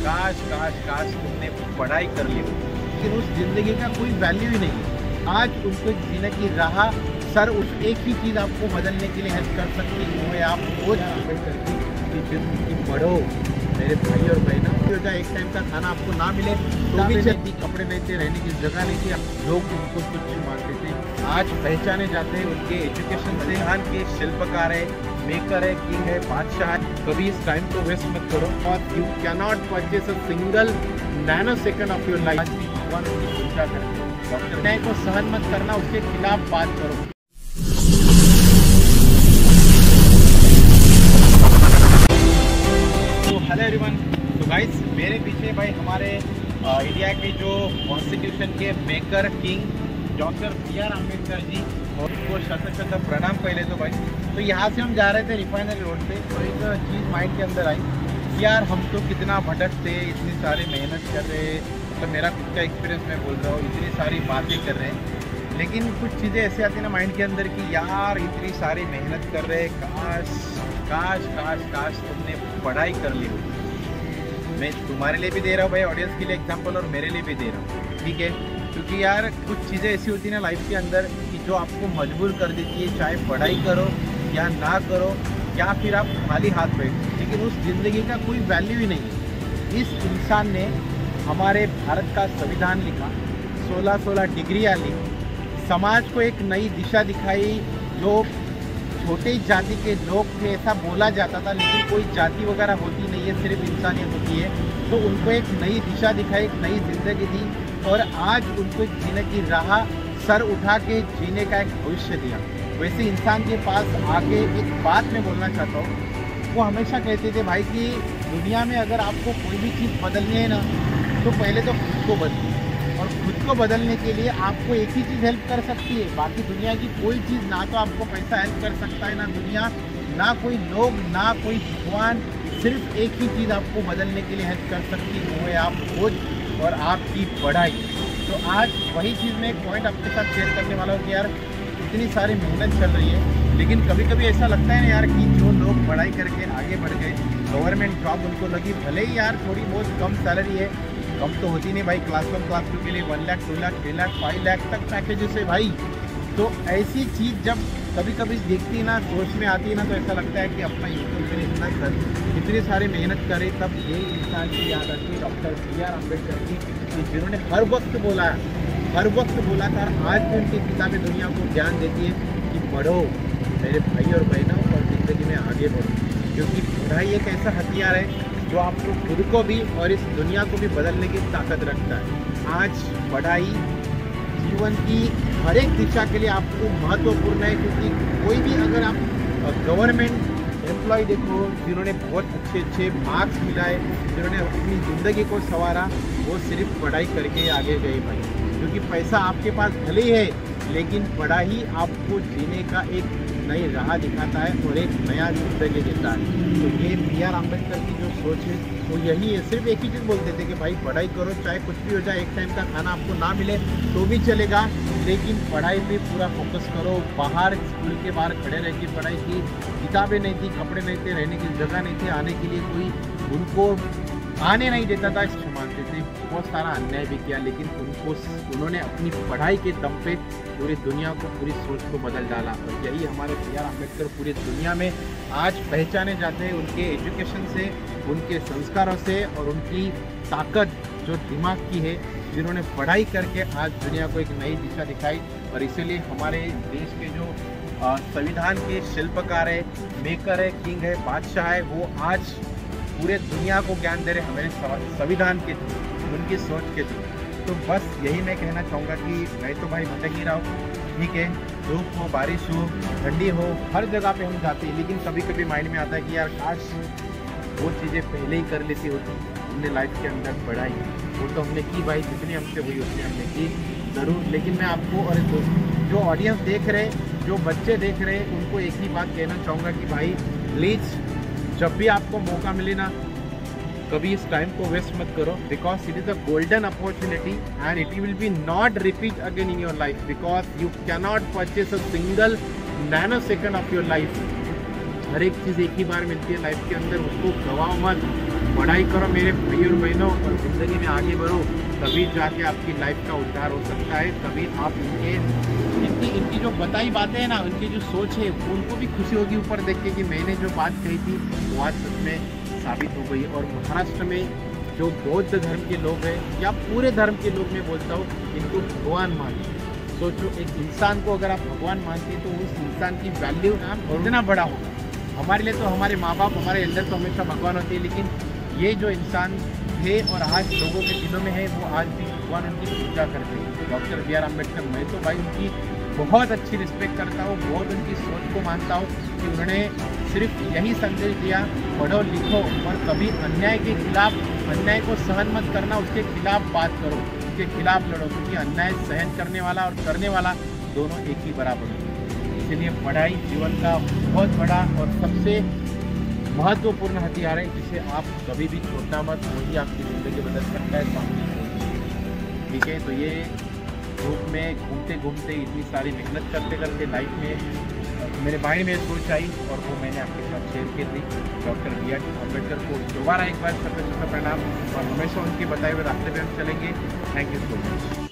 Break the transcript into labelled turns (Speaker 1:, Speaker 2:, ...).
Speaker 1: काश काश काश तुमने पढ़ाई कर ली, लेकिन उस जिंदगी का कोई वैल्यू ही नहीं। आज उनको जीने की राह सर उस एक ही चीज़ आपको बदलने के लिए हेल्प कर सकती है, वो है आप रोज कि जिंदगी बढ़ो मेरे भाई और बहनों। एक टाइम का खाना आपको ना मिले तो भी चलती, कपड़े नहीं थे, रहने की जगह नहीं थी, लोग उनको कुछ मानते थे। आज पहचाने जाते हैं उनके एजुकेशन से। महान के शिल्पकार है, मेकर है, किंग है, बादशाह है। कभी इस टाइम को वेस्ट मत करो। और you cannot purchase a single nano second of your life. आज भी भगवान उनकी पूजा करते हैं। डॉक्टर न्याय को सहन मत करना, उसके खिलाफ बात करो। तो हेलो एवरीवन, तो गाइस मेरे पीछे भाई हमारे इंडिया के जो कॉन्स्टिट्यूशन के maker king doctor B.R. Ambedkar ji, और उनको शत प्रणाम पहले तो भाई। तो यहाँ से हम जा रहे थे रिफाइनरी रोड पे, तो एक चीज़ माइंड के अंदर आई कि यार हम तो कितना भटकते, इतनी सारी मेहनत कर रहे, मतलब मेरा खुद का एक्सपीरियंस मैं बोल रहा हूँ, इतनी सारी बातें कर रहे हैं, लेकिन कुछ चीज़ें ऐसी आती ना माइंड के अंदर कि यार इतनी सारी मेहनत कर रहे, काश काश काश काश तुमने पढ़ाई कर ली हो। मैं तुम्हारे लिए भी दे रहा हूँ भाई, ऑडियंस के लिए एग्जांपल, और मेरे लिए भी दे रहा हूँ, ठीक है। क्योंकि यार कुछ चीज़ें ऐसी होती है ना लाइफ के अंदर कि जो आपको मजबूर कर देती है, चाहे पढ़ाई करो या ना करो, या फिर आप खाली हाथ बैठो, लेकिन उस ज़िंदगी का कोई वैल्यू ही नहीं है। इस इंसान ने हमारे भारत का संविधान लिखा, 16 डिग्रियाँ ली, समाज को एक नई दिशा दिखाई। जो छोटे जाति के लोग थे ऐसा बोला जाता था, लेकिन कोई जाति वगैरह होती नहीं है, सिर्फ इंसानियत होती है। तो उनको एक नई दिशा दिखाई, एक नई जिंदगी दी, और आज उनको जीने की राह सर उठा के जीने का एक भविष्य दिया। वैसे इंसान के पास आगे एक बात मैं बोलना चाहता हूँ। वो हमेशा कहते थे भाई कि दुनिया में अगर आपको कोई भी चीज़ बदलनी है ना, तो पहले तो खुद को बदलिए, और खुद को बदलने के लिए आपको एक ही चीज़ हेल्प कर सकती है। बाकी दुनिया की कोई चीज़, ना तो आपको पैसा हेल्प कर सकता है, ना दुनिया, ना कोई लोग, ना कोई भगवान। सिर्फ एक ही चीज़ आपको बदलने के लिए हेल्प कर सकती है, वो है आप खुद और आपकी पढ़ाई। तो आज वही चीज़ मैं एक पॉइंट आपके साथ शेयर करने वाला हूँ कि यार इतनी सारी मेहनत चल रही है, लेकिन कभी कभी ऐसा लगता है ना यार कि जो लोग पढ़ाई करके आगे बढ़ गए, गवर्नमेंट जॉब उनको लगी, भले ही यार थोड़ी बहुत कम सैलरी है, कम तो होती नहीं भाई, क्लास 1 क्लास 2 के लिए 1 लाख 2 लाख 3 लाख 5 लाख तक पैकेजेस है भाई। तो ऐसी चीज़ जब कभी कभी देखती ना, सोच में आती है ना, तो ऐसा लगता है कि अपना यूट्यूब में इतना कर, इतनी सारी मेहनत करे, तब ये इंसान की याद आती है डॉक्टर B.R. अम्बेडकर की, जिन्होंने हर वक्त बोला था, आज भी उनकी किताबें दुनिया को ज्ञान देती है कि पढ़ो मेरे भाई और बहनों, और ज़िंदगी में आगे बढ़ो। क्योंकि पढ़ाई एक ऐसा हथियार है जो आपको खुद को भी और इस दुनिया को भी बदलने की ताकत रखता है। आज पढ़ाई जीवन की हर एक दिशा के लिए आपको महत्वपूर्ण है, क्योंकि कोई भी, अगर आप गवर्नमेंट एम्प्लॉय देखो जिन्होंने बहुत अच्छे मार्क्स मिलाए, जिन्होंने अपनी ज़िंदगी को संवारा, वो सिर्फ पढ़ाई करके आगे गए भाई। क्योंकि पैसा आपके पास भले ही है, लेकिन पढ़ाई आपको जीने का एक नई राह दिखाता है और एक नया जिंदगी देता है। तो ये B.R. अम्बेडकर की जो सोच है वो यही है। सिर्फ एक ही चीज़ बोलते थे कि भाई पढ़ाई करो, चाहे कुछ भी हो जाए, एक टाइम का खाना आपको ना मिले तो भी चलेगा, लेकिन पढ़ाई पे पूरा फोकस करो। बाहर स्कूल के बाहर खड़े रह के पढ़ाई की, किताबें नहीं थी, कपड़े नहीं थे, रहने की जगह नहीं थी, आने के लिए कोई उनको आने नहीं देता था, मानते थे, बहुत सारा अन्याय भी किया, लेकिन उन्होंने अपनी पढ़ाई के दम पे पूरी दुनिया को, पूरी सोच को बदल डाला। और यही हमारे B.R. अम्बेडकर पूरी दुनिया में आज पहचाने जाते हैं उनके एजुकेशन से, उनके संस्कारों से, और उनकी ताकत जो दिमाग की है, जिन्होंने पढ़ाई करके आज दुनिया को एक नई दिशा दिखाई। और इसीलिए हमारे देश के जो संविधान के शिल्पकार है, मेकर है, किंग है, बादशाह है, वो आज पूरे दुनिया को ज्ञान दे रहे हमारे संविधान के थ्रू, उनकी सोच के थ्रू। तो बस यही मैं कहना चाहूँगा कि मैं तो भाई भटक ही रहा हूँ, ठीक है, धूप हो, बारिश हो, ठंडी हो, हर जगह पे हम जाते हैं, लेकिन कभी कभी माइंड में आता है कि यार काश वो चीज़ें पहले ही कर लेती होती। हमने लाइफ के अंदर पढ़ाई वो तो हमने की भाई, जितनी हमसे हुई उतनी हमने की ज़रूर, लेकिन मैं आपको और जो ऑडियंस देख रहे, जो बच्चे देख रहे, उनको एक ही बात कहना चाहूँगा कि भाई प्लीज़ जब भी आपको मौका मिले ना, कभी इस टाइम को वेस्ट मत करो, because it is a golden opportunity and it will be not repeat again in your life, because you cannot purchase a single nano second of your life. हर एक चीज़ एक ही बार मिलती है लाइफ के अंदर, उसको गवाओ मत। पढ़ाई करो मेरे भाई और बहनों, और ज़िंदगी में आगे बढ़ो, तभी जाके आपकी लाइफ का उद्धार हो सकता है। तभी आप इनकी जो बताई बातें हैं ना, उनकी जो सोच है, उनको भी खुशी होगी ऊपर देख के कि मैंने जो बात कही थी वो आज सच में साबित हो गई। और महाराष्ट्र में जो बौद्ध धर्म के लोग हैं या पूरे धर्म के लोग, मैं बोलता हूँ इनको भगवान मानते हैं। सोचो, एक इंसान को अगर आप भगवान मानते हैं तो उस इंसान की वैल्यू इतना बड़ा होगा। हमारे लिए तो हमारे माँ बाप, हमारे एल्डर तो हमेशा भगवान होते हैं, लेकिन ये जो इंसान थे और आज लोगों के दिलों में है, वो आज भी भगवान उनकी पूजा करते हैं। डॉक्टर बी आर अम्बेडकर, मैं तो भाई उनकी बहुत अच्छी रिस्पेक्ट करता हूँ, बहुत उनकी सोच को मानता हूँ कि उन्होंने सिर्फ यही संदेश दिया, पढ़ो लिखो और कभी अन्याय के खिलाफ, अन्याय को सहन मत करना, उसके खिलाफ बात करो, उसके खिलाफ लड़ो, क्योंकि अन्याय सहन करने वाला और करने वाला दोनों एक ही बराबर है। इसलिए पढ़ाई जीवन का बहुत बड़ा और सबसे महत्वपूर्ण हथियार है, जिसे आप कभी भी छोड़ना मत, वही आपकी ज़िंदगी बदल सकता है। ठीक है, तो ये धूप में घूमते घूमते, इतनी सारी मेहनत करते करते लाइफ में मेरे माइंड में सोच आई और वो मैंने आपके साथ शेयर की थी। डॉक्टर बी आर अम्बेडकर को दोबारा एक बार सबसे प्रणाम, और हमेशा उनके बताए हुए रास्ते पे हम चलेंगे। Thank you so much.